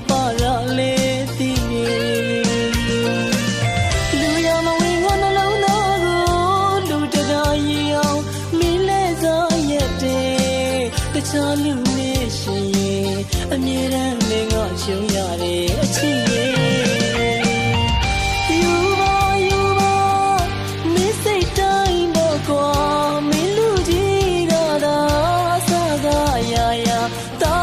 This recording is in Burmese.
ပါရလေတီလူရမဝင်ငါနှလုံးသားကိုလူတကာရီအောင်မီးလဲစားရက်တဲ့တခြားလူနဲ့ရှင်ရဲ့အမြဲတမ်းလည်းငါရှုံးရတဲ့အချစ်ရဲ့တာ